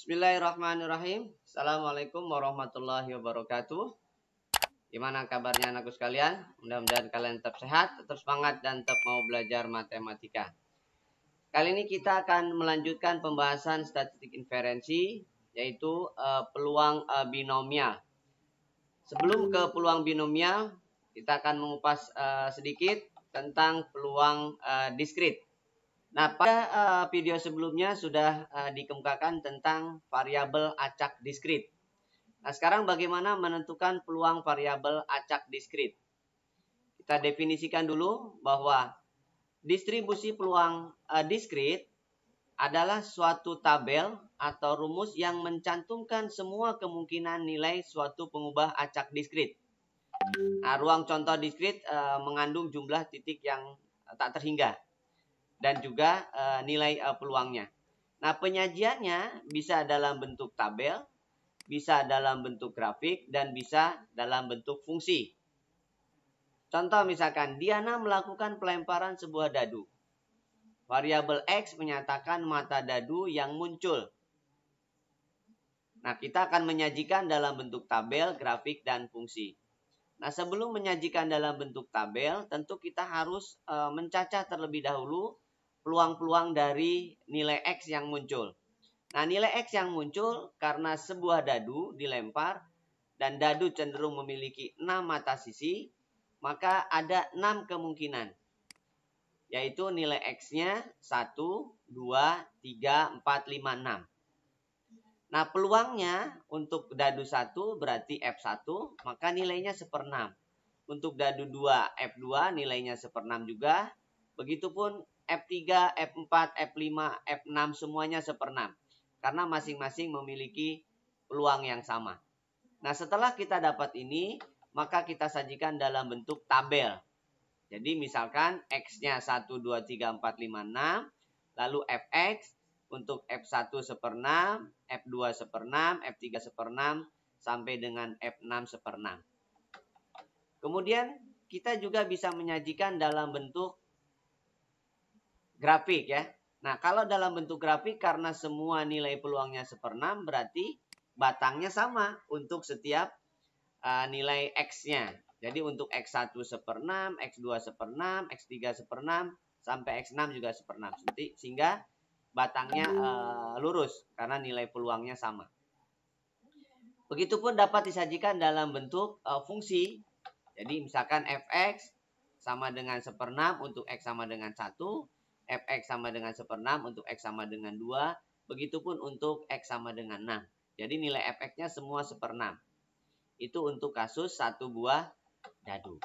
Bismillahirrahmanirrahim. Assalamualaikum warahmatullahi wabarakatuh. Gimana kabarnya anakku sekalian? Mudah-mudahan kalian tetap sehat, tetap semangat, dan tetap mau belajar matematika. Kali ini kita akan melanjutkan pembahasan statistik inferensi, yaitu peluang binomial. Sebelum ke peluang binomial, kita akan mengupas sedikit tentang peluang diskrit. Nah, pada video sebelumnya sudah dikemukakan tentang variabel acak diskrit. Nah, sekarang bagaimana menentukan peluang variabel acak diskrit? Kita definisikan dulu bahwa distribusi peluang diskrit adalah suatu tabel atau rumus yang mencantumkan semua kemungkinan nilai suatu pengubah acak diskrit. Nah, ruang contoh diskrit mengandung jumlah titik yang tak terhingga dan juga nilai peluangnya. Nah, penyajiannya bisa dalam bentuk tabel, bisa dalam bentuk grafik, dan bisa dalam bentuk fungsi. Contoh misalkan, Diana melakukan pelemparan sebuah dadu. Variabel X menyatakan mata dadu yang muncul. Nah, kita akan menyajikan dalam bentuk tabel, grafik, dan fungsi. Nah, sebelum menyajikan dalam bentuk tabel, tentu kita harus mencacah terlebih dahulu peluang-peluang dari nilai X yang muncul. Nah, nilai X yang muncul karena sebuah dadu dilempar dan dadu cenderung memiliki 6 mata sisi, maka ada 6 kemungkinan. Yaitu nilai X-nya 1, 2, 3, 4, 5, 6. Nah, peluangnya untuk dadu 1 berarti F1, maka nilainya 1/6. Untuk dadu 2, F2 nilainya 1/6 juga. Begitupun F3, F4, F5, F6 semuanya 1/6. Karena masing-masing memiliki peluang yang sama. Nah, setelah kita dapat ini, maka kita sajikan dalam bentuk tabel. Jadi misalkan X-nya 1, 2, 3, 4, 5, 6. Lalu Fx untuk F1 1/6, F2 1/6, F3 1/6, sampai dengan F6 1/6. Kemudian kita juga bisa menyajikan dalam bentuk grafik ya. Nah, kalau dalam bentuk grafik karena semua nilai peluangnya 1/6 berarti batangnya sama untuk setiap nilai X-nya. Jadi untuk X1 1/6, X2 1/6, X3 1/6, sampai X6 juga 1/6. Sehingga batangnya lurus karena nilai peluangnya sama. Begitupun dapat disajikan dalam bentuk fungsi. Jadi misalkan Fx sama dengan 1/6 untuk X sama dengan 1. Fx sama dengan 1/6 untuk X sama dengan 2. Begitupun untuk X sama dengan 6. Jadi nilai Fx-nya semua 1/6. Itu untuk kasus satu buah dadu.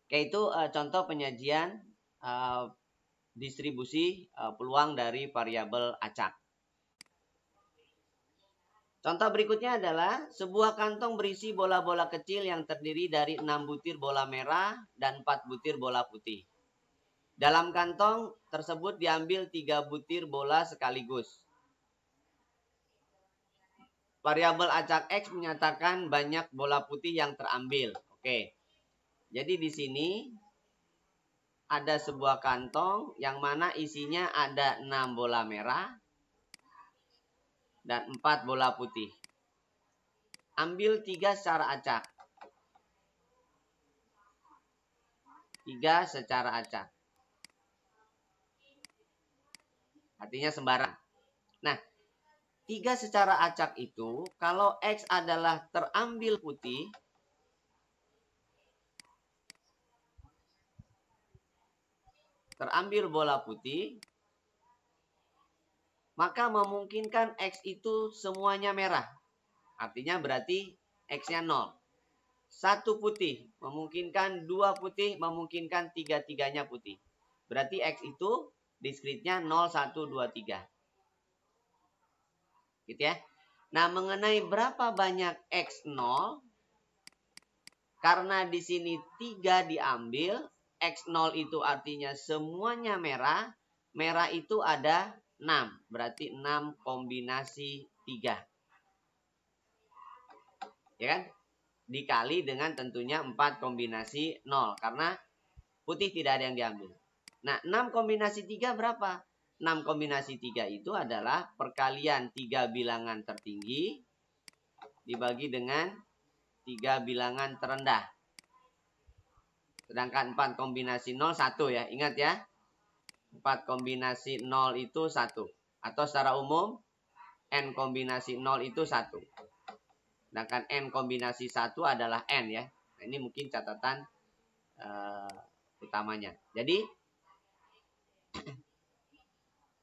Oke, itu contoh penyajian distribusi peluang dari variabel acak. Contoh berikutnya adalah sebuah kantong berisi bola-bola kecil yang terdiri dari 6 butir bola merah dan 4 butir bola putih. Dalam kantong tersebut diambil 3 butir bola sekaligus. Variabel acak X menyatakan banyak bola putih yang terambil. Oke. Jadi di sini ada sebuah kantong yang mana isinya ada 6 bola merah dan 4 bola putih. Ambil 3 secara acak. 3 secara acak. Artinya sembarang. Nah, 3 secara acak itu, kalau X adalah terambil putih, terambil bola putih, maka memungkinkan X itu semuanya merah. Artinya berarti X-nya 0. 1 putih memungkinkan, 2 putih memungkinkan, 3-tiganya putih. Berarti X itu diskritnya 0, 1, 2, 3. Gitu ya. Nah, mengenai berapa banyak X0, karena di sini 3 diambil, X0 itu artinya semuanya merah. Merah itu ada 6. Berarti 6 kombinasi 3. Ya kan? Dikali dengan tentunya 4 kombinasi 0. Karena putih tidak ada yang diambil. Nah, 6 kombinasi 3 berapa? 6 kombinasi 3 itu adalah perkalian 3 bilangan tertinggi dibagi dengan 3 bilangan terendah. Sedangkan 4 kombinasi 0, 1 ya. Ingat ya. 4 kombinasi 0 itu 1. Atau secara umum, N kombinasi 0 itu 1. Sedangkan N kombinasi 1 adalah N ya. Nah, ini mungkin catatan utamanya. Jadi,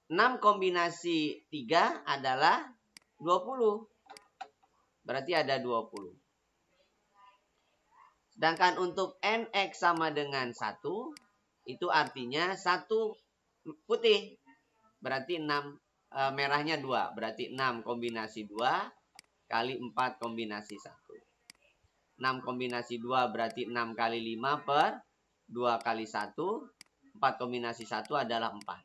6 kombinasi 3 adalah 20. Berarti ada 20. Sedangkan untuk NX sama dengan 1, itu artinya 1 putih. Berarti 6, merahnya 2. Berarti 6 kombinasi 2 kali 4 kombinasi 1. 6 kombinasi 2 berarti 6 kali 5 per 2 kali 1. 4 kombinasi 1 adalah 4.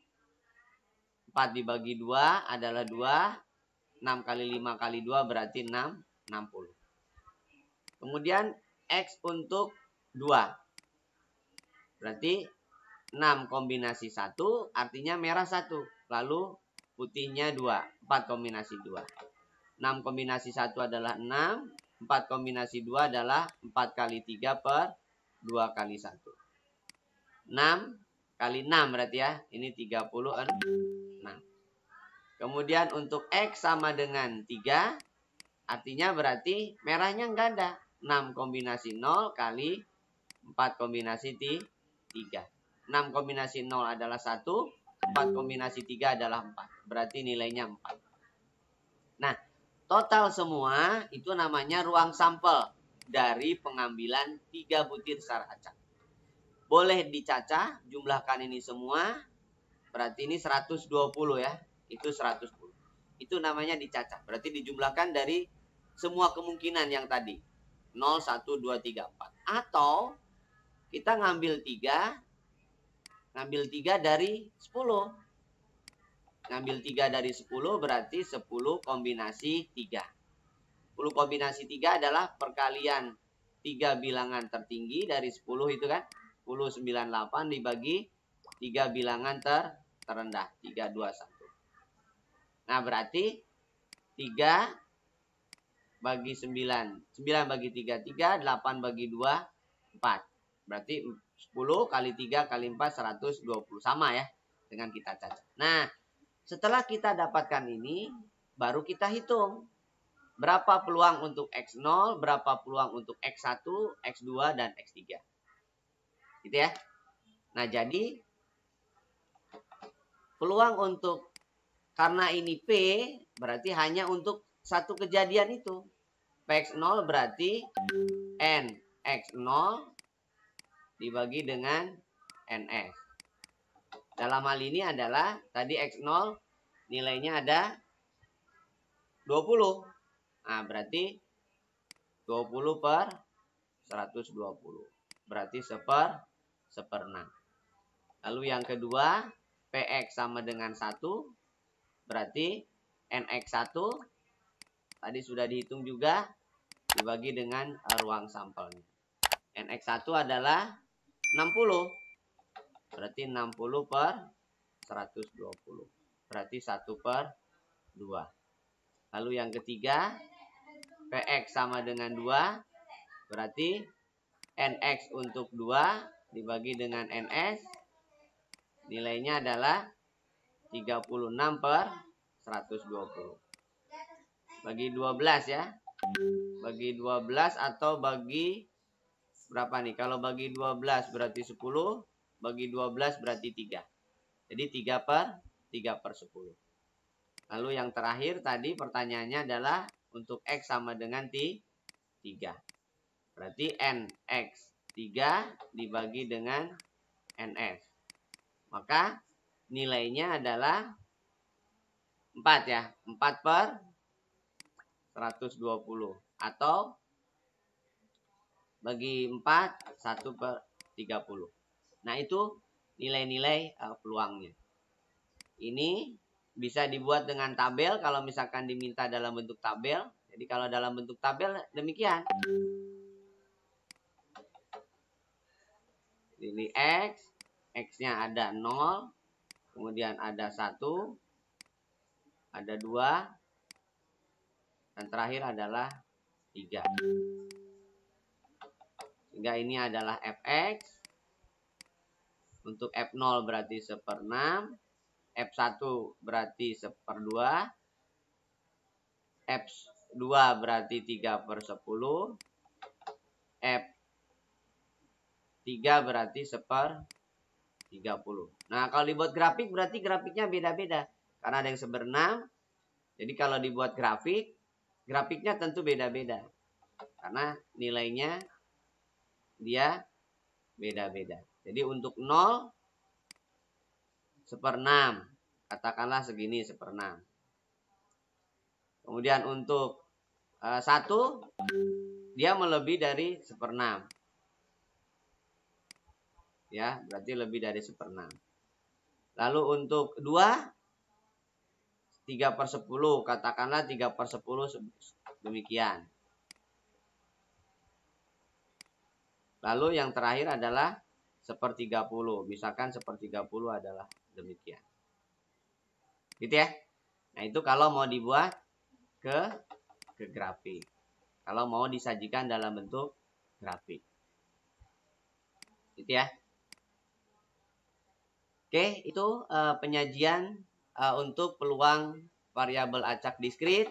4 dibagi 2 adalah 2. 6 kali 5 kali 2 berarti 60. Kemudian X untuk 2. Berarti 6 kombinasi 1 artinya merah 1. Lalu putihnya 2. 4 kombinasi 2. 6 kombinasi 1 adalah 6. 4 kombinasi 2 adalah 4 kali 3 per 2 kali 1. 6 kali 6 berarti ya. Ini 36. Kemudian untuk X sama dengan 3. Artinya berarti merahnya enggak ada. 6 kombinasi 0 kali 4 kombinasi 3. 6 kombinasi 0 adalah 1. 4 kombinasi 3 adalah 4. Berarti nilainya 4. Nah, total semua itu namanya ruang sampel dari pengambilan 3 butir secara acak. Boleh dicacah, jumlahkan ini semua. Berarti ini 120 ya. Itu 110. Itu namanya dicacah. Berarti dijumlahkan dari semua kemungkinan yang tadi. 0, 1, 2, 3, 4. Atau kita ngambil 3. Ngambil 3 dari 10. Ngambil 3 dari 10 berarti 10 kombinasi 3. 10 kombinasi 3 adalah perkalian 3 bilangan tertinggi dari 10 itu kan. 10, 9, 8 dibagi 3 bilangan terendah. 3, 2, 1. Nah, berarti 3 bagi 9. 9 bagi 3, 3. 8 bagi 2, 4. Berarti 10 kali 3 kali 4, 120. Sama ya dengan kita cacah. Nah, setelah kita dapatkan ini, baru kita hitung. Berapa peluang untuk X0, berapa peluang untuk X1, X2, dan X3. Gitu ya. Nah, jadi peluang untuk, karena ini P, berarti hanya untuk satu kejadian itu. Px0 berarti Nx0 dibagi dengan Ns. Dalam hal ini adalah, tadi X0 nilainya ada 20. Nah, berarti 20 per 120. Berarti 1/6. Lalu yang kedua, Px sama dengan 1. Berarti Nx1 tadi sudah dihitung juga dibagi dengan ruang sampelnya. Nx1 adalah 60. Berarti 60 per 120. Berarti 1/2. Lalu yang ketiga, Px sama dengan 2. Berarti Nx untuk 2 dibagi dengan Ns. Nilainya adalah 36 per 120. Bagi 12 ya. Bagi 12 atau bagi berapa nih? Kalau bagi 12 berarti 10. Bagi 12 berarti 3. Jadi 3/10. Lalu yang terakhir tadi pertanyaannya adalah untuk X sama dengan 3. Berarti Nx3 dibagi dengan Ns. Maka nilainya adalah 4 ya. 4/120. Atau bagi 4, 1/30. Nah, itu nilai-nilai peluangnya. Ini bisa dibuat dengan tabel kalau misalkan diminta dalam bentuk tabel. Jadi kalau dalam bentuk tabel demikian. Ini X. X-nya ada 0. kemudian ada 1, ada 2, dan terakhir adalah 3. Sehingga ini adalah fx. Untuk f0 berarti 1/6, f1 berarti 1/2, f2 berarti 3/10, f3 berarti 1/30. Nah, kalau dibuat grafik berarti grafiknya beda-beda. Karena ada yang 1/6. Jadi kalau dibuat grafiknya tentu beda-beda. Karena nilainya dia beda-beda. Jadi untuk 0 1/6. Katakanlah segini 1/6. Kemudian untuk 1 dia melebihi dari 1/6. Ya, berarti lebih dari 1/6. Lalu untuk 2 3/10, katakanlah 3/10 demikian. Lalu yang terakhir adalah 1/30. Misalkan 1/30 adalah demikian. Gitu ya. Nah, itu kalau mau dibuat ke grafik. Kalau mau disajikan dalam bentuk grafik. Gitu ya. Oke, itu penyajian untuk peluang variabel acak diskrit.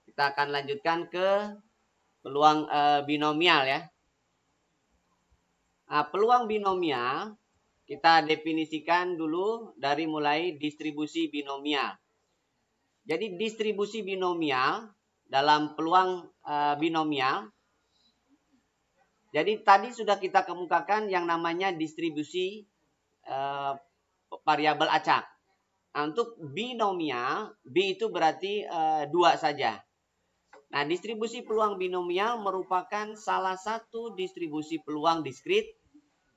Kita akan lanjutkan ke peluang binomial ya. Nah, peluang binomial kita definisikan dulu dari mulai distribusi binomial. Jadi distribusi binomial dalam peluang binomial. Jadi tadi sudah kita kemukakan yang namanya distribusi variabel acak. Nah, untuk binomial, B itu berarti 2 saja. Nah, distribusi peluang binomial merupakan salah satu distribusi peluang diskrit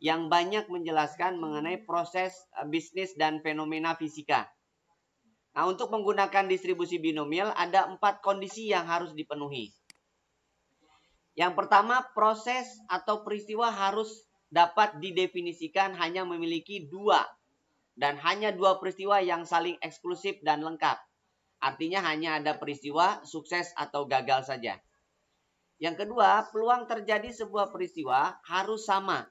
yang banyak menjelaskan mengenai proses bisnis dan fenomena fisika. Nah, untuk menggunakan distribusi binomial ada 4 kondisi yang harus dipenuhi. Yang pertama, proses atau peristiwa harus dapat didefinisikan hanya memiliki 2 dan hanya 2 peristiwa yang saling eksklusif dan lengkap. Artinya hanya ada peristiwa sukses atau gagal saja. Yang kedua, peluang terjadi sebuah peristiwa harus sama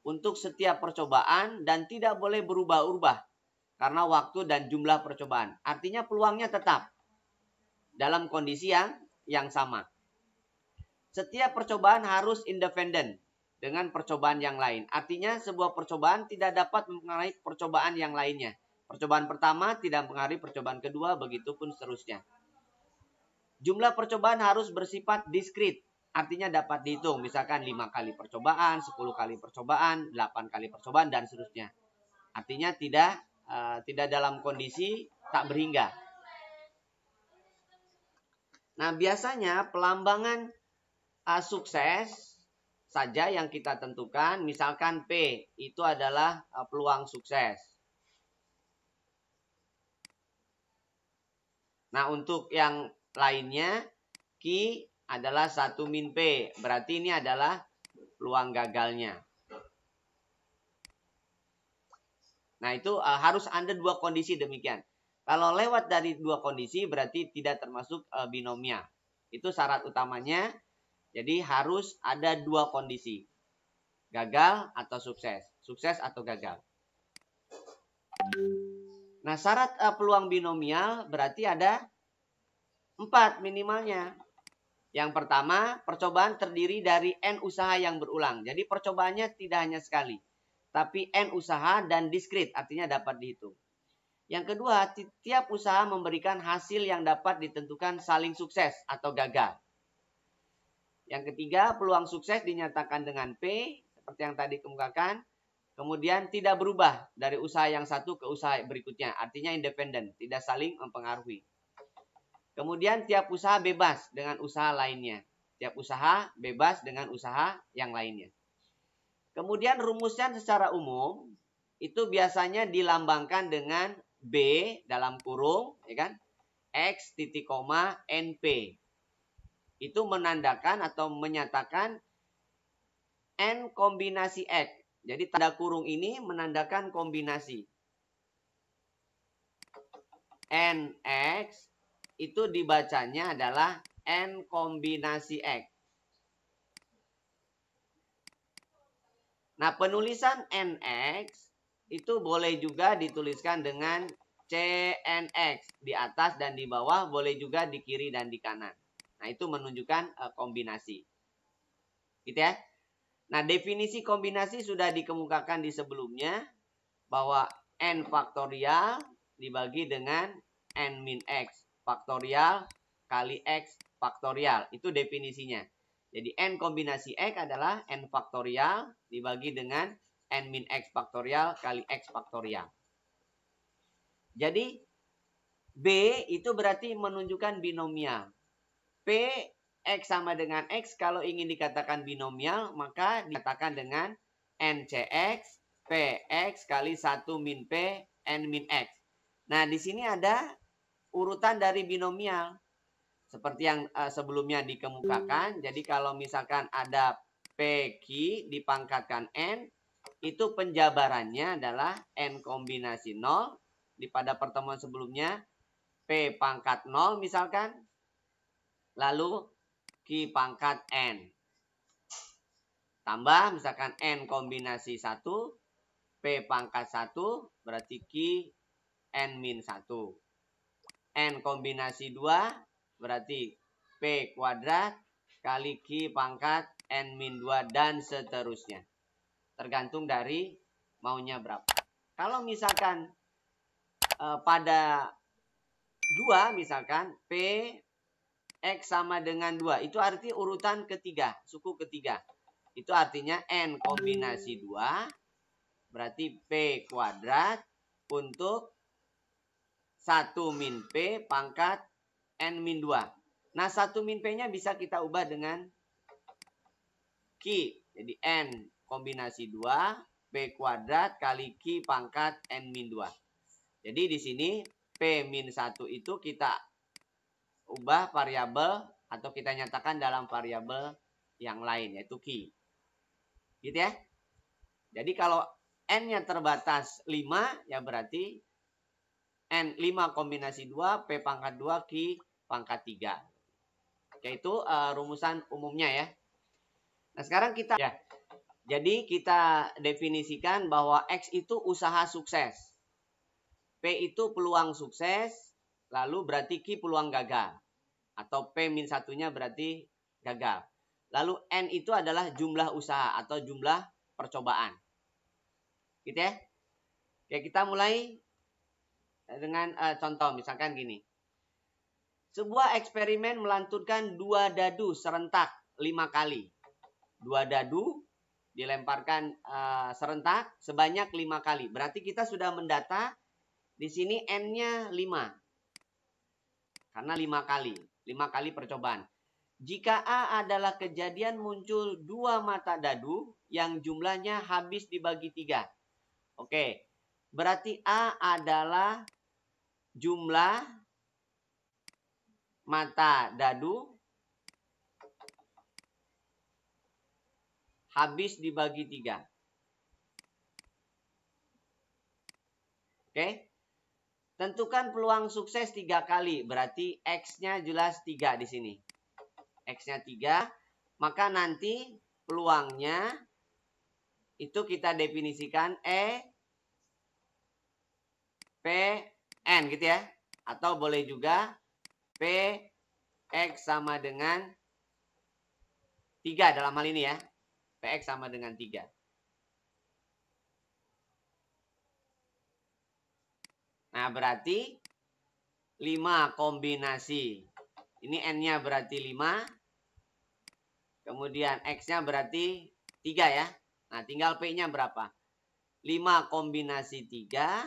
untuk setiap percobaan dan tidak boleh berubah-ubah karena waktu dan jumlah percobaan. Artinya peluangnya tetap dalam kondisi yang sama. Setiap percobaan harus independen dengan percobaan yang lain. Artinya sebuah percobaan tidak dapat mempengaruhi percobaan yang lainnya. Percobaan pertama tidak mempengaruhi percobaan kedua, begitupun seterusnya. Jumlah percobaan harus bersifat diskrit. Artinya dapat dihitung. Misalkan 5 kali percobaan, 10 kali percobaan, 8 kali percobaan, dan seterusnya. Artinya tidak dalam kondisi tak berhingga. Nah, biasanya pelambangan sukses saja yang kita tentukan. Misalkan P itu adalah peluang sukses. Nah, untuk yang lainnya, Q adalah 1 min P. Berarti ini adalah peluang gagalnya. Nah, itu harus ada 2 kondisi demikian. Kalau lewat dari 2 kondisi berarti tidak termasuk binomial. Itu syarat utamanya. Jadi harus ada 2 kondisi. Gagal atau sukses. Sukses atau gagal. Nah, syarat peluang binomial berarti ada 4 minimalnya. Yang pertama, percobaan terdiri dari N usaha yang berulang. Jadi percobaannya tidak hanya sekali, tapi N usaha dan diskrit, artinya dapat dihitung. Yang kedua, tiap usaha memberikan hasil yang dapat ditentukan saling sukses atau gagal. Yang ketiga, peluang sukses dinyatakan dengan P, seperti yang tadi kemukakan. Kemudian tidak berubah dari usaha yang satu ke usaha berikutnya, artinya independen, tidak saling mempengaruhi. Kemudian tiap usaha bebas dengan usaha lainnya. Tiap usaha bebas dengan usaha yang lainnya. Kemudian rumusnya secara umum itu biasanya dilambangkan dengan B dalam kurung, ya kan? X titik koma NP. Itu menandakan atau menyatakan N kombinasi X. Jadi tanda kurung ini menandakan kombinasi. NX itu dibacanya adalah N kombinasi X. Nah, penulisan NX itu boleh juga dituliskan dengan CNX di atas dan di bawah, boleh juga di kiri dan di kanan. Nah, itu menunjukkan kombinasi. Gitu ya. Nah, definisi kombinasi sudah dikemukakan di sebelumnya bahwa N faktorial dibagi dengan N min X faktorial kali X faktorial. Itu definisinya. Jadi N kombinasi X adalah N faktorial dibagi dengan N min X faktorial kali X faktorial. Jadi B itu berarti menunjukkan binomial. P X sama dengan X kalau ingin dikatakan binomial maka dikatakan dengan NCX PX kali 1 min P N min X. Nah di sini ada urutan dari binomial. Seperti yang sebelumnya dikemukakan. Jadi kalau misalkan ada PQ dipangkatkan N. Itu penjabarannya adalah N kombinasi 0. Pada pertemuan sebelumnya. P pangkat 0 misalkan. Lalu Q pangkat N. Tambah misalkan N kombinasi 1. P pangkat 1 berarti Q N min 1. N kombinasi 2 berarti P kuadrat kali Q pangkat N min 2 dan seterusnya. Tergantung dari maunya berapa. Kalau misalkan pada 2 misalkan P X sama dengan 2. Itu arti urutan ketiga, suku ketiga. Itu artinya N kombinasi 2 berarti P kuadrat untuk 1 min P pangkat N min 2. Nah, 1 min P-nya bisa kita ubah dengan Q. Jadi N kombinasi 2, P kuadrat kali Q pangkat N min 2. Jadi di sini P min 1 itu kita ubah variabel atau kita nyatakan dalam variabel yang lain yaitu Q. Gitu ya. Jadi kalau N-nya terbatas 5 ya berarti N 5 kombinasi 2, P pangkat 2, Q pangkat 3. Yaitu rumusan umumnya ya. Nah sekarang kita ya. Jadi kita definisikan bahwa X itu usaha sukses. P itu peluang sukses. Lalu berarti Q peluang gagal. Atau P min satunya berarti gagal. Lalu N itu adalah jumlah usaha atau jumlah percobaan. Gitu ya. Oke kita mulai dengan contoh misalkan gini. Sebuah eksperimen melanturkan 2 dadu serentak 5 kali. 2 dadu dilemparkan serentak sebanyak 5 kali. Berarti kita sudah mendata di sini N-nya 5. Karena 5 kali. 5 kali percobaan. Jika A adalah kejadian muncul 2 mata dadu yang jumlahnya habis dibagi 3. Oke. Berarti A adalah jumlah mata dadu habis dibagi 3. Oke. Tentukan peluang sukses 3 kali. Berarti X-nya jelas 3 di sini. X-nya 3. Maka nanti peluangnya itu kita definisikan E, P, N gitu ya. Atau boleh juga P, X sama dengan 3 dalam hal ini ya. PX sama dengan 3. Nah, berarti 5 kombinasi. Ini N-nya berarti 5. Kemudian X-nya berarti 3 ya. Nah, tinggal P-nya berapa? 5 kombinasi 3.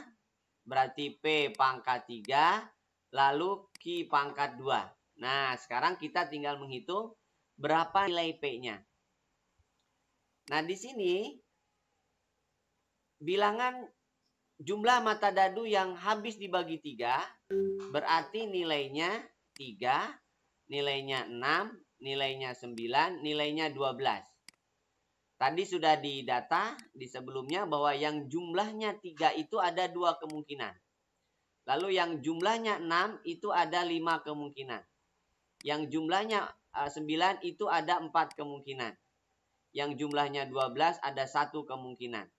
Berarti P pangkat 3. Lalu Q pangkat 2. Nah, sekarang kita tinggal menghitung berapa nilai P-nya. Nah, di sini bilangan jumlah mata dadu yang habis dibagi 3 berarti nilainya 3, nilainya 6, nilainya 9, nilainya 12. Tadi sudah didata di sebelumnya bahwa yang jumlahnya 3 itu ada 2 kemungkinan. Lalu yang jumlahnya 6 itu ada 5 kemungkinan. Yang jumlahnya 9 itu ada 4 kemungkinan. Yang jumlahnya 12 ada 1 kemungkinan.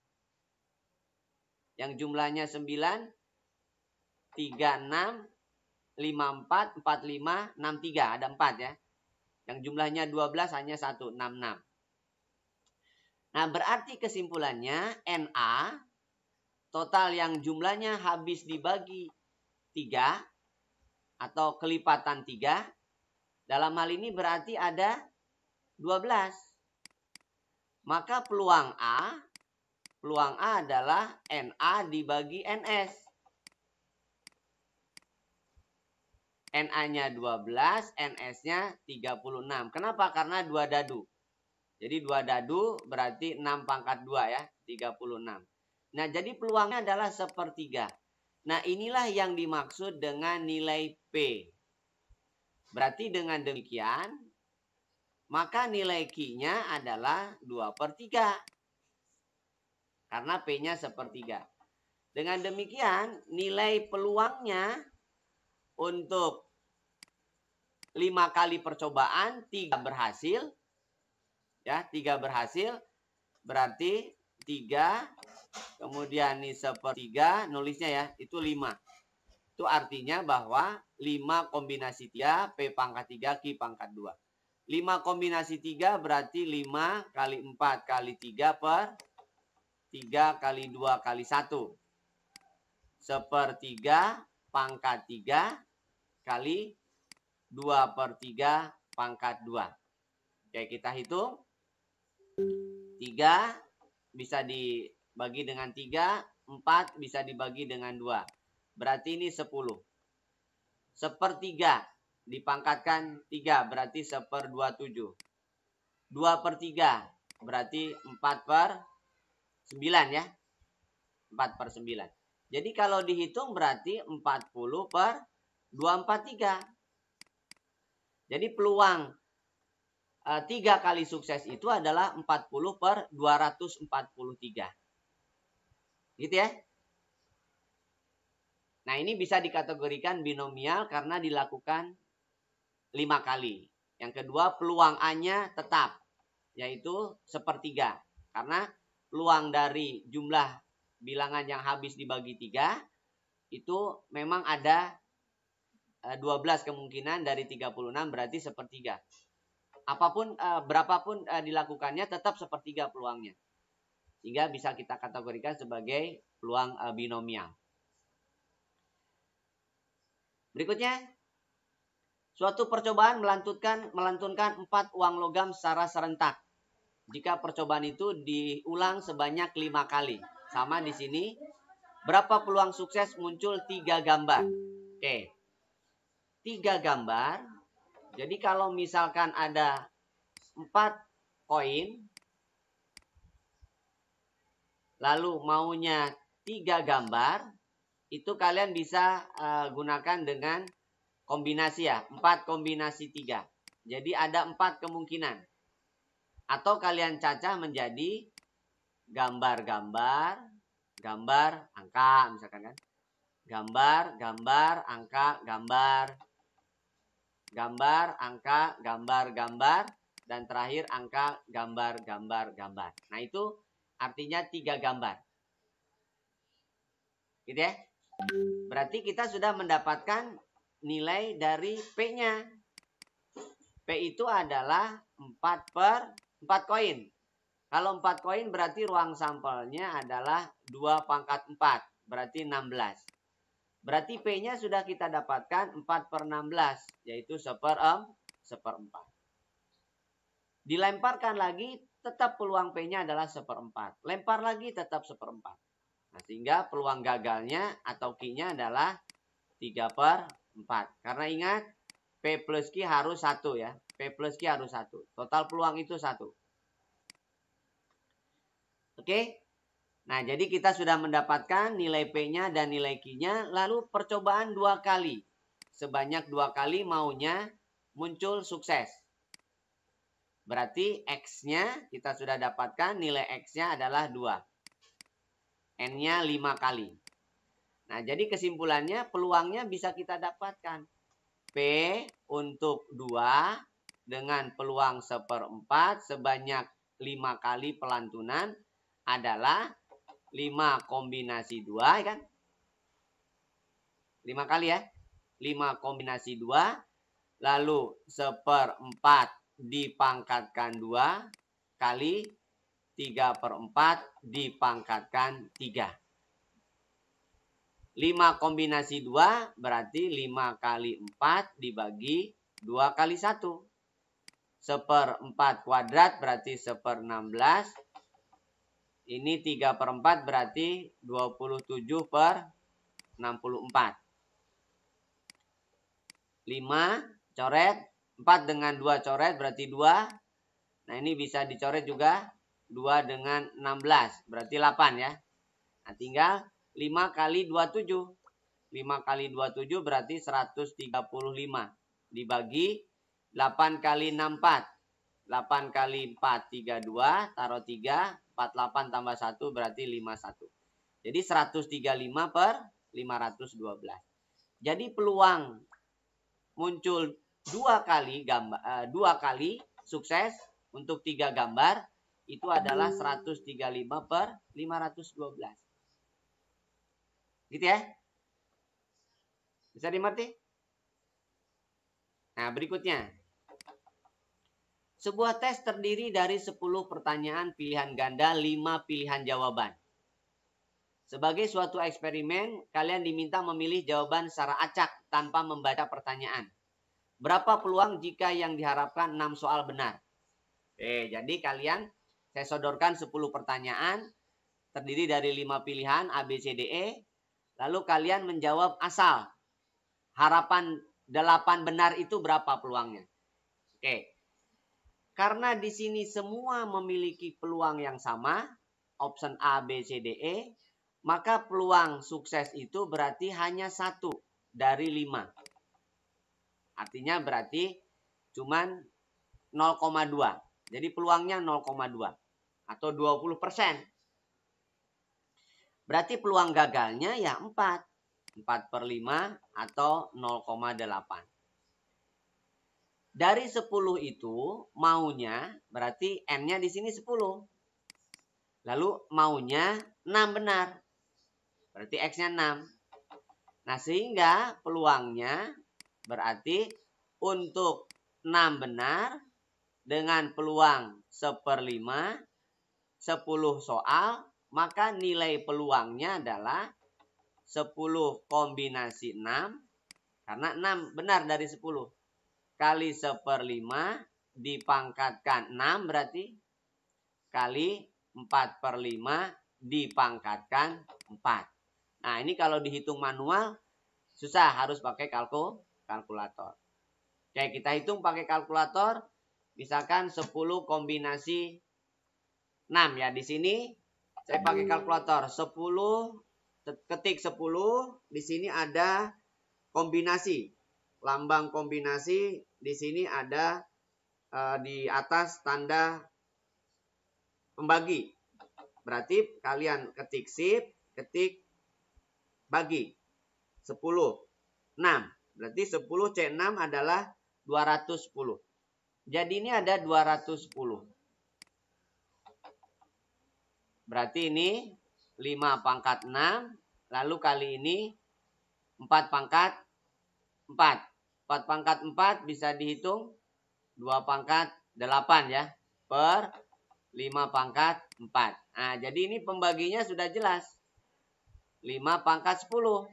Yang jumlahnya 9, 36, 54, 45, 63. Ada 4 ya. Yang jumlahnya 12 hanya 1, 66. Nah, berarti kesimpulannya NA total yang jumlahnya habis dibagi 3 atau kelipatan 3. Dalam hal ini berarti ada 12. Maka peluang A adalah NA dibagi NS. NA-nya 12, NS-nya 36. Kenapa? Karena 2 dadu. Jadi 2 dadu berarti 6 pangkat 2 ya, 36. Nah, jadi peluangnya adalah 1/3. Nah, inilah yang dimaksud dengan nilai P. Berarti dengan demikian, maka nilai Q-nya adalah 2/3. Karena P-nya 1/3. Dengan demikian, nilai peluangnya untuk 5 kali percobaan, 3 berhasil. Ya, 3 berhasil. Berarti 3, kemudian ini 1/3, nulisnya ya, itu 5. Itu artinya bahwa 5 kombinasi 3, P pangkat 3, Q pangkat 2. 5 kombinasi 3 berarti 5 kali 4 kali 3 per 3 kali 2 kali 1. 1/3 pangkat 3 kali 2/3 pangkat 2. Oke, kita hitung. 3 bisa dibagi dengan 3, 4 bisa dibagi dengan 2. Berarti ini 10. 1/3 dipangkatkan 3 berarti 1/27. 2/3 berarti 4/9 ya. 4/9. Jadi kalau dihitung berarti 40/243. Jadi peluang 3 kali sukses itu adalah 40/243. Gitu ya. Nah, ini bisa dikategorikan binomial karena dilakukan 5 kali. Yang kedua, peluang A-nya tetap, yaitu 1/3. Karena peluang dari jumlah bilangan yang habis dibagi 3, itu memang ada 12 kemungkinan dari 36, berarti 1/3. Apapun, berapapun dilakukannya, tetap 1/3 peluangnya. Sehingga bisa kita kategorikan sebagai peluang binomial. Berikutnya, suatu percobaan melantunkan 4 uang logam secara serentak. Jika percobaan itu diulang sebanyak 5 kali. Sama di sini, berapa peluang sukses muncul 3 gambar? Oke, 3 gambar. Jadi kalau misalkan ada 4 koin, lalu maunya 3 gambar, itu kalian bisa gunakan dengan kombinasi ya, 4 kombinasi 3. Jadi ada 4 kemungkinan. Atau kalian cacah menjadi gambar-gambar, gambar, angka misalkan kan. Gambar, gambar, angka, gambar. Gambar, angka, gambar, gambar. Dan terakhir angka, gambar, gambar, gambar. Nah, itu artinya 3 gambar. Gitu ya. Berarti kita sudah mendapatkan nilai dari P-nya. P itu adalah 4/4 koin. Kalau 4 koin berarti ruang sampelnya adalah 2/4. Berarti 16. Berarti P-nya sudah kita dapatkan 4/16. Yaitu 1/4. Dilemparkan lagi, tetap peluang P-nya adalah 1/4. Lempar lagi tetap 1/4. Nah, sehingga peluang gagalnya atau Q-nya adalah 3/4. Karena ingat, P plus Q harus 1 ya. P plus Q harus 1. Total peluang itu 1. Oke. Nah, jadi kita sudah mendapatkan nilai P-nya dan nilai Q-nya. Lalu percobaan 2 kali. Sebanyak 2 kali maunya muncul sukses. Berarti X-nya kita sudah dapatkan, nilai X-nya adalah 2. N-nya 5 kali. Nah, jadi kesimpulannya peluangnya bisa kita dapatkan. P untuk 2 dengan peluang 1/4 sebanyak 5 kali pelantunan adalah 5 kombinasi 2, kan? 5 kali ya. 5 kombinasi 2, lalu 1/4 dipangkatkan 2 kali 3/4 dipangkatkan 3. 5 kombinasi 2 berarti 5 kali 4 dibagi 2 kali 1. 1/4 kuadrat berarti 1/16. Ini 3/4 berarti 27/64. 5 coret, 4 dengan 2 coret berarti 2. Nah, ini bisa dicoret juga. 2 dengan 16 berarti 8 ya. Nah, tinggal 5 kali 27. 5 kali 27 berarti 135. Dibagi 8 kali 64. 8 kali 4, 32. Taruh 3. 48 tambah 1 berarti 51. Jadi 135/512. Jadi peluang muncul 2 kali sukses untuk 3 gambar itu adalah 135/512. Gitu ya. Bisa dimengerti? Nah, berikutnya. Sebuah tes terdiri dari 10 pertanyaan pilihan ganda, 5 pilihan jawaban. Sebagai suatu eksperimen, kalian diminta memilih jawaban secara acak tanpa membaca pertanyaan. Berapa peluang jika yang diharapkan 6 soal benar? Jadi kalian, saya sodorkan 10 pertanyaan, terdiri dari 5 pilihan A, B, C, D, E. Lalu kalian menjawab asal. Harapan 8 benar itu berapa peluangnya? Oke. Karena di sini semua memiliki peluang yang sama, option A, B, C, D, E, maka peluang sukses itu berarti hanya 1 dari 5. Artinya berarti cuman 0,2. Jadi peluangnya 0,2 atau 20%. Berarti peluang gagalnya ya 4. 4/5 atau 0,8. Dari 10 itu maunya berarti N-nya di sini 10. Lalu maunya 6 benar. Berarti X-nya 6. Nah, sehingga peluangnya berarti untuk 6 benar dengan peluang 1/5, 10 soal, maka nilai peluangnya adalah 10 kombinasi 6, karena 6 benar dari 10, kali 1/5 dipangkatkan 6 berarti, kali 4/5 dipangkatkan 4. Nah, ini kalau dihitung manual, susah, harus pakai kalkulator. Oke, kita hitung pakai kalkulator. Misalkan 10 kombinasi 6 ya. Di sini saya pakai kalkulator. 10, ketik 10. Di sini ada kombinasi. Lambang kombinasi di sini ada di atas tanda pembagi. Berarti kalian ketik shift, ketik bagi. 10. 6. Berarti 10 C6 adalah 210. Jadi ini ada 210. Berarti ini 5 pangkat 6. Lalu kali ini 4 pangkat 4. 4 pangkat 4 bisa dihitung 2 pangkat 8 ya. Per 5 pangkat 4. Nah, jadi ini pembaginya sudah jelas. 5 pangkat 10.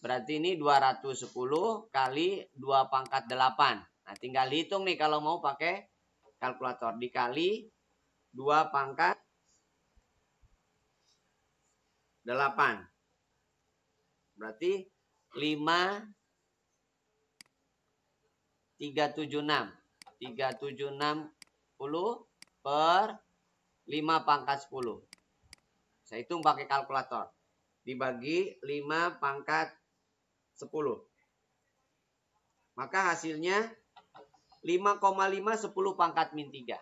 Berarti ini 210 kali 2 pangkat 8. Nah, tinggal hitung nih kalau mau pakai kalkulator. Dikali 2 pangkat 8. Berarti 376. 376 per 5 pangkat 10. Saya hitung pakai kalkulator. Dibagi 5 pangkat 10. Maka hasilnya 5,5 10 pangkat min 3.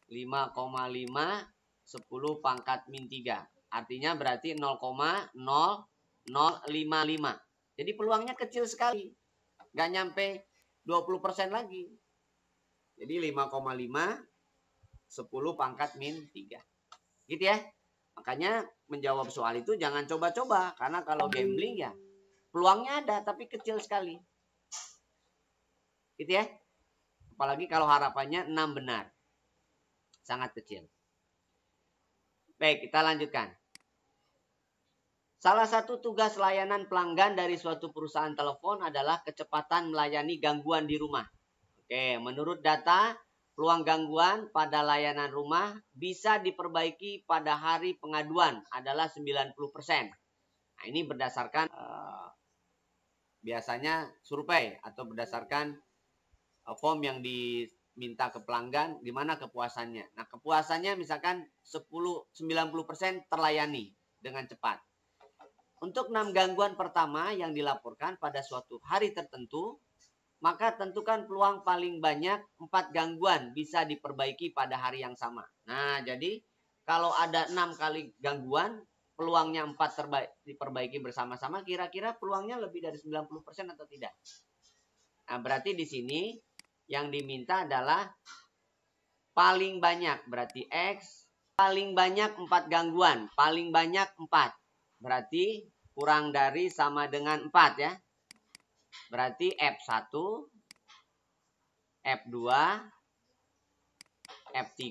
5,5 10 pangkat min 3. Artinya berarti 0,0055. Jadi peluangnya kecil sekali. Nggak nyampe 20% lagi. Jadi 5,5 10 pangkat min 3. Gitu ya. Makanya menjawab soal itu jangan coba-coba. Karena kalau gambling ya peluangnya ada tapi kecil sekali. Gitu ya. Apalagi kalau harapannya 6 benar. Sangat kecil. Baik, kita lanjutkan. Salah satu tugas layanan pelanggan dari suatu perusahaan telepon adalah kecepatan melayani gangguan di rumah. Oke, menurut data, peluang gangguan pada layanan rumah bisa diperbaiki pada hari pengaduan adalah 90%. Nah, ini berdasarkan biasanya survei atau berdasarkan form yang diminta ke pelanggan, gimana kepuasannya. Nah, kepuasannya misalkan 90% terlayani dengan cepat. Untuk 6 gangguan pertama yang dilaporkan pada suatu hari tertentu, maka tentukan peluang paling banyak 4 gangguan bisa diperbaiki pada hari yang sama. Nah, jadi kalau ada 6 kali gangguan, peluangnya 4 diperbaiki bersama-sama, kira-kira peluangnya lebih dari 90% atau tidak? Nah, berarti di sini yang diminta adalah paling banyak, berarti X. Paling banyak 4 gangguan, paling banyak 4. Berarti kurang dari sama dengan 4 ya. Berarti F1, F2, F3,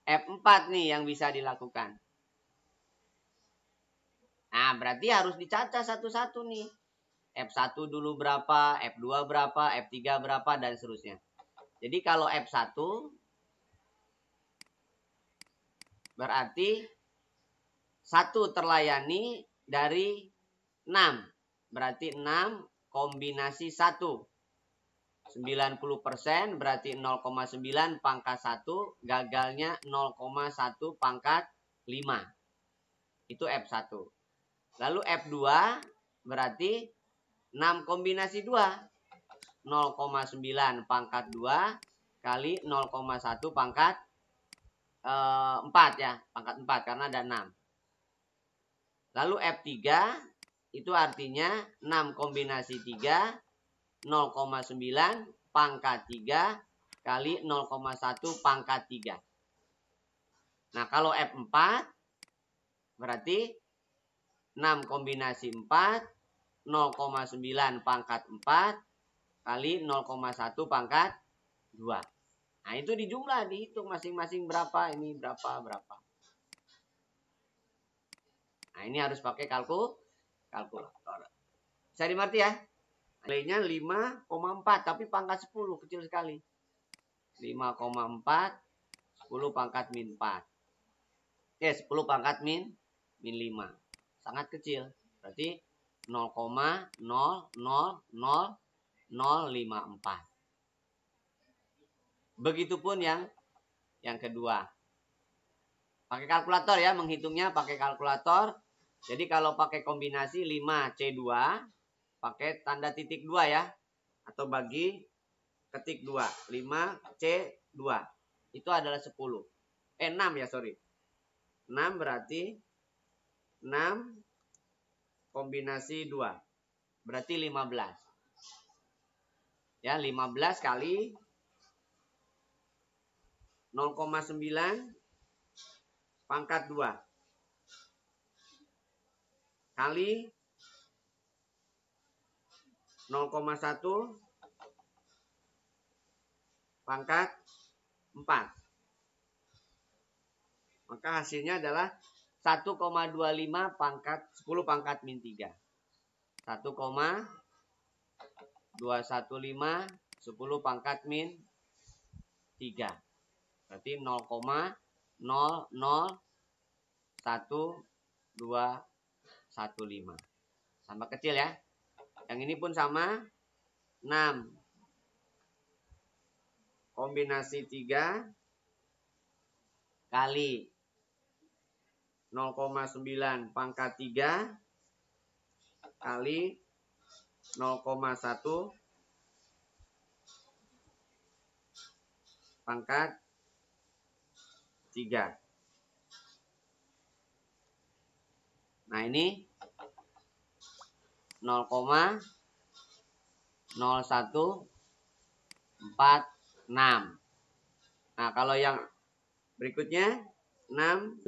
F4 nih yang bisa dilakukan. Nah, berarti harus dicaca satu-satu nih. F1 dulu berapa, F2 berapa, F3 berapa, dan seterusnya. Jadi kalau F1 berarti 1 terlayani dari 6. Berarti 6 kombinasi 1. 90% berarti 0,9 pangkat 1. Gagalnya 0,1 pangkat 5. Itu F1. Lalu F2 berarti 6 kombinasi 2. 0,9 pangkat 2 kali 0,1 pangkat 4 ya. Pangkat 4 karena ada 6. Lalu F3 itu artinya 6 kombinasi 3, 0,9 pangkat 3 kali 0,1 pangkat 3. Nah, kalau F4 berarti 6 kombinasi 4, 0,9 pangkat 4 kali 0,1 pangkat 2. Nah, itu dijumlah, dihitung masing-masing berapa, ini berapa. Nah, ini harus pakai kalkulator. Bisa dimengerti ya? Nilainya 5,4 tapi pangkat 10, kecil sekali. 5,4 10 pangkat min 4. 10 pangkat min 5. Sangat kecil. Berarti 0,000054. Begitupun yang kedua. Pakai kalkulator ya, menghitungnya pakai kalkulator. Jadi kalau pakai kombinasi 5C2, pakai tanda titik 2 ya. Atau bagi ketik 2. 5C2. Itu adalah 10. 6 ya, sorry. 6 berarti 6 kombinasi 2. Berarti 15. Ya, 15 kali 0,9 pangkat 2. Kali 0,1 pangkat 4. Maka hasilnya adalah 1,25 pangkat 10 pangkat min 3. 1,215 10 pangkat min 3. Berarti 0,001215. Sama kecil ya. Yang ini pun sama. 6 kombinasi 3 kali 0,9 pangkat 3 kali 0,1 pangkat 3. Nah, ini 0,0146. Nah, kalau yang berikutnya 6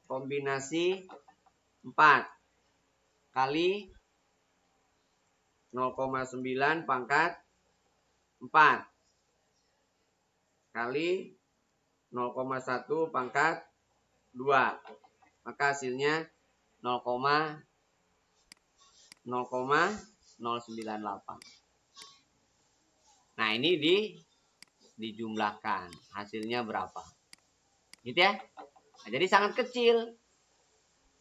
kombinasi 4 kali 0,9 pangkat 4 kali 0,1 pangkat 2. Maka hasilnya 0,098. Nah, ini dijumlahkan. Hasilnya berapa? Gitu ya. Nah, jadi sangat kecil.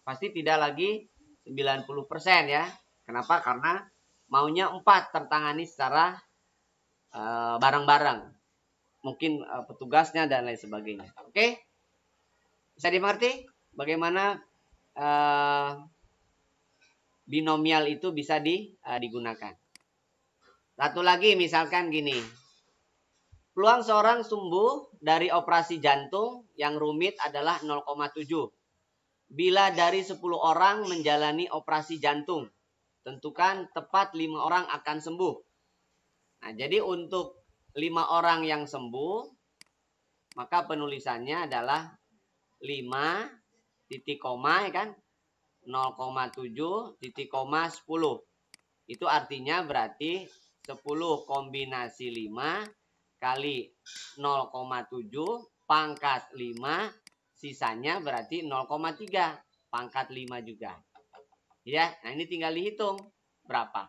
Pasti tidak lagi 90% ya. Kenapa? Karena maunya 4 tertangani secara bareng-bareng. Mungkin petugasnya dan lain sebagainya. Oke? Bisa dimengerti bagaimana binomial itu bisa digunakan. Satu lagi misalkan gini. Peluang seorang sembuh dari operasi jantung yang rumit adalah 0,7. Bila dari 10 orang menjalani operasi jantung, tentukan tepat 5 orang akan sembuh. Nah, jadi untuk 5 orang yang sembuh, maka penulisannya adalah 5 titik koma, ya kan? 0,7 titik koma 10. Itu artinya berarti 10 kombinasi 5 kali 0,7 pangkat 5, sisanya berarti 0,3 pangkat 5 juga. Ya, nah ini tinggal dihitung berapa.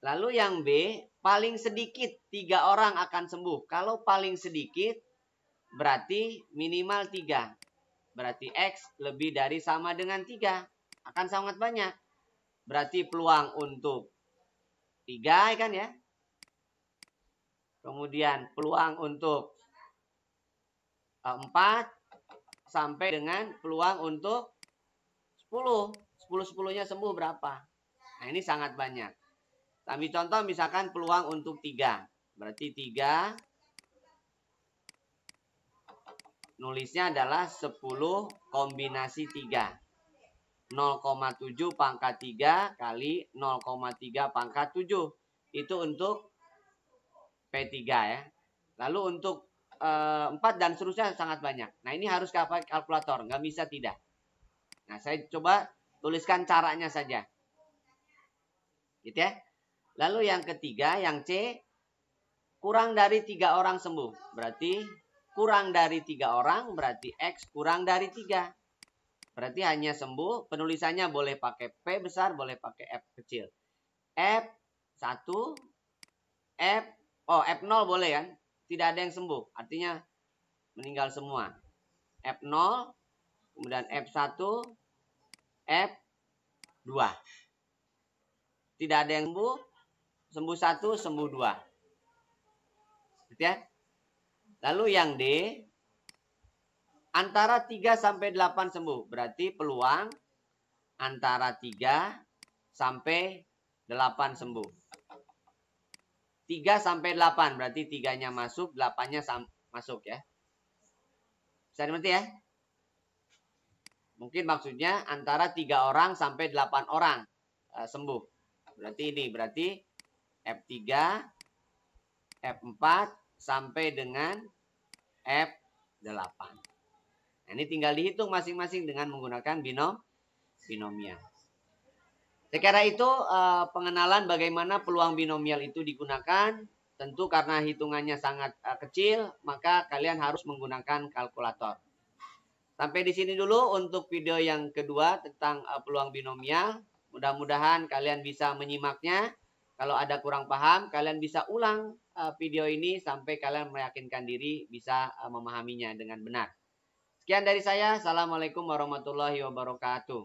Lalu yang B, paling sedikit 3 orang akan sembuh. Kalau paling sedikit berarti minimal 3. Berarti X lebih dari sama dengan 3. Akan sangat banyak. Berarti peluang untuk 3, kan ya. Kemudian peluang untuk 4 sampai dengan peluang untuk 10. 10-10-nya sembuh berapa? Nah, ini sangat banyak. Ambil contoh misalkan peluang untuk 3. Berarti 3 nulisnya adalah 10 kombinasi 3. 0,7 pangkat 3 kali 0,3 pangkat 7. Itu untuk P3 ya. Lalu untuk 4 dan seterusnya sangat banyak. Nah, ini harus pakai kalkulator, nggak bisa tidak. Nah, saya coba tuliskan caranya saja. Gitu ya. Lalu yang ketiga, yang C, kurang dari 3 orang sembuh. Berarti kurang dari 3 orang berarti X kurang dari 3. Berarti hanya sembuh, penulisannya boleh pakai P besar, boleh pakai F kecil. F1, F0 boleh kan? Tidak ada yang sembuh, artinya meninggal semua. F0, kemudian F1, F2. Tidak ada yang sembuh, sembuh 1, sembuh 2. Gitu ya? Lalu yang D, antara 3 sampai 8 sembuh. Berarti peluang antara 3 sampai 8 sembuh. 3 sampai 8 berarti 3-nya masuk, 8-nya masuk ya. Bisa dimengerti ya? Mungkin maksudnya antara 3 orang sampai 8 orang sembuh. Berarti ini, berarti F3, F4 sampai dengan F8. Nah, ini tinggal dihitung masing-masing dengan menggunakan binomial. Sekira itu pengenalan bagaimana peluang binomial itu digunakan. Tentu karena hitungannya sangat kecil, maka kalian harus menggunakan kalkulator. Sampai di sini dulu untuk video yang kedua tentang peluang binomial. Mudah-mudahan kalian bisa menyimaknya. Kalau ada kurang paham, kalian bisa ulang video ini sampai kalian meyakinkan diri bisa memahaminya dengan benar. Sekian dari saya. Assalamualaikum warahmatullahi wabarakatuh.